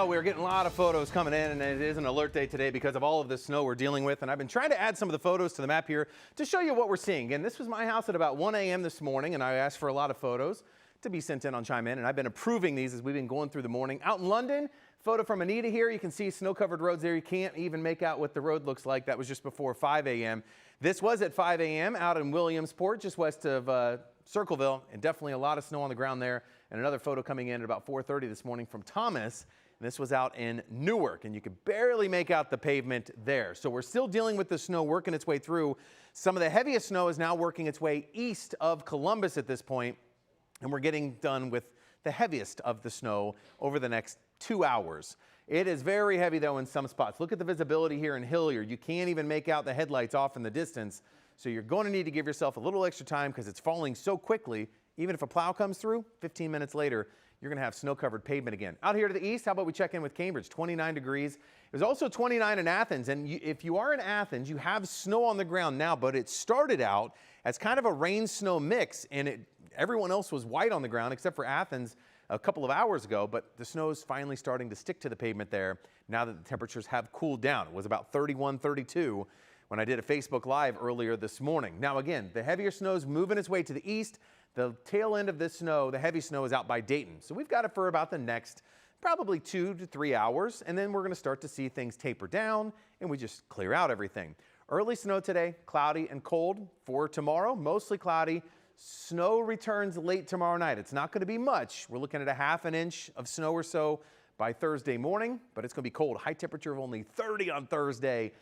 Oh, we're getting a lot of photos coming in, and it is an alert day today because of all of this snow we're dealing with. And I've been trying to add some of the photos to the map here to show you what we're seeing. Again, this was my house at about 1 a.m. this morning, and I asked for a lot of photos to be sent in on Chime In, and I've been approving these as we've been going through the morning. Out in London, photo from Anita here. You can see snow-covered roads there. You can't even make out what the road looks like. That was just before 5 a.m. This was at 5 a.m. out in Williamsport, just west of Circleville, and definitely a lot of snow on the ground there. And another photo coming in at about 4:30 this morning from Thomas. And this was out in Newark, and you could barely make out the pavement there. So we're still dealing with the snow working its way through. Some of the heaviest snow is now working its way east of Columbus at this point, and we're getting done with the heaviest of the snow over the next 2 hours. It is very heavy, though, in some spots. Look at the visibility here in Hilliard. You can't even make out the headlights off in the distance. So you're going to need to give yourself a little extra time because it's falling so quickly. Even if a plow comes through, 15 minutes later, you're going to have snow-covered pavement again. Out here to the east, how about we check in with Cambridge? 29 degrees. It was also 29 in Athens, and if you are in Athens, you have snow on the ground now, but it started out as kind of a rain-snow mix, and everyone else was white on the ground except for Athens a couple of hours ago, but the snow is finally starting to stick to the pavement there now that the temperatures have cooled down. It was about 31, 32 when I did a Facebook Live earlier this morning. Now again, the heavier snow is moving its way to the east. The tail end of this snow, the heavy snow, is out by Dayton. So we've got it for about the next probably 2 to 3 hours, and then we're going to start to see things taper down and we just clear out everything. Early snow today, cloudy and cold. For tomorrow, mostly cloudy. Snow returns late tomorrow night. It's not going to be much. We're looking at a ½ an inch of snow or so by Thursday morning, but it's going to be cold. High temperature of only 30 on Thursday.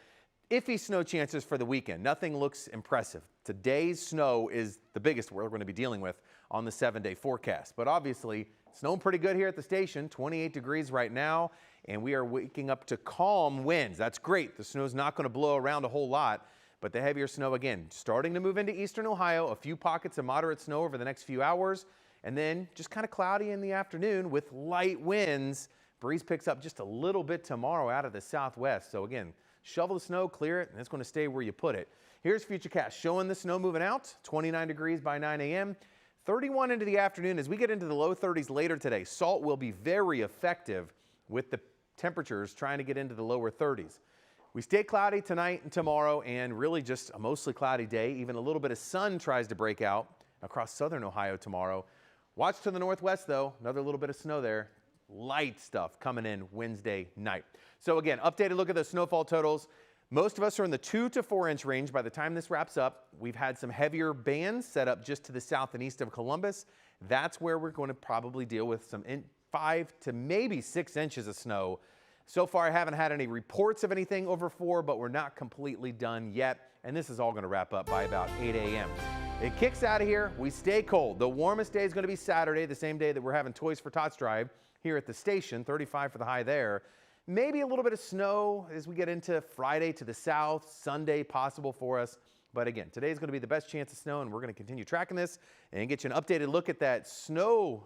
Iffy snow chances for the weekend. Nothing looks impressive. Today's snow is the biggest we're going to be dealing with on the 7-day forecast. But obviously, snowing pretty good here at the station. 28 degrees right now, and we are waking up to calm winds. That's great. The snow's not going to blow around a whole lot, but the heavier snow, again, starting to move into eastern Ohio. A few pockets of moderate snow over the next few hours, and then just kind of cloudy in the afternoon with light winds. Breeze picks up just a little bit tomorrow out of the southwest. So again, shovel the snow, clear it, and it's going to stay where you put it. Here's Futurecast showing the snow moving out. 29 degrees by 9 a.m. 31 into the afternoon. As we get into the low 30s later today, salt will be very effective with the temperatures trying to get into the lower 30s. We stay cloudy tonight and tomorrow, and really just a mostly cloudy day. Even a little bit of sun tries to break out across southern Ohio tomorrow. Watch to the northwest, though. Another little bit of snow there. Light stuff coming in Wednesday night. So again, updated look at the snowfall totals. Most of us are in the 2 to 4 inch range by the time this wraps up. We've had some heavier bands set up just to the south and east of Columbus. That's where we're going to probably deal with some 5 to maybe 6 inches of snow. So far, I haven't had any reports of anything over 4, but we're not completely done yet. And this is all going to wrap up by about 8 a.m. It kicks out of here. We stay cold. The warmest day is going to be Saturday, the same day that we're having Toys for Tots Drive here at the station, 35 for the high there. Maybe a little bit of snow as we get into Friday to the south, Sunday possible for us. But again, today's going to be the best chance of snow, and we're going to continue tracking this and get you an updated look at that snow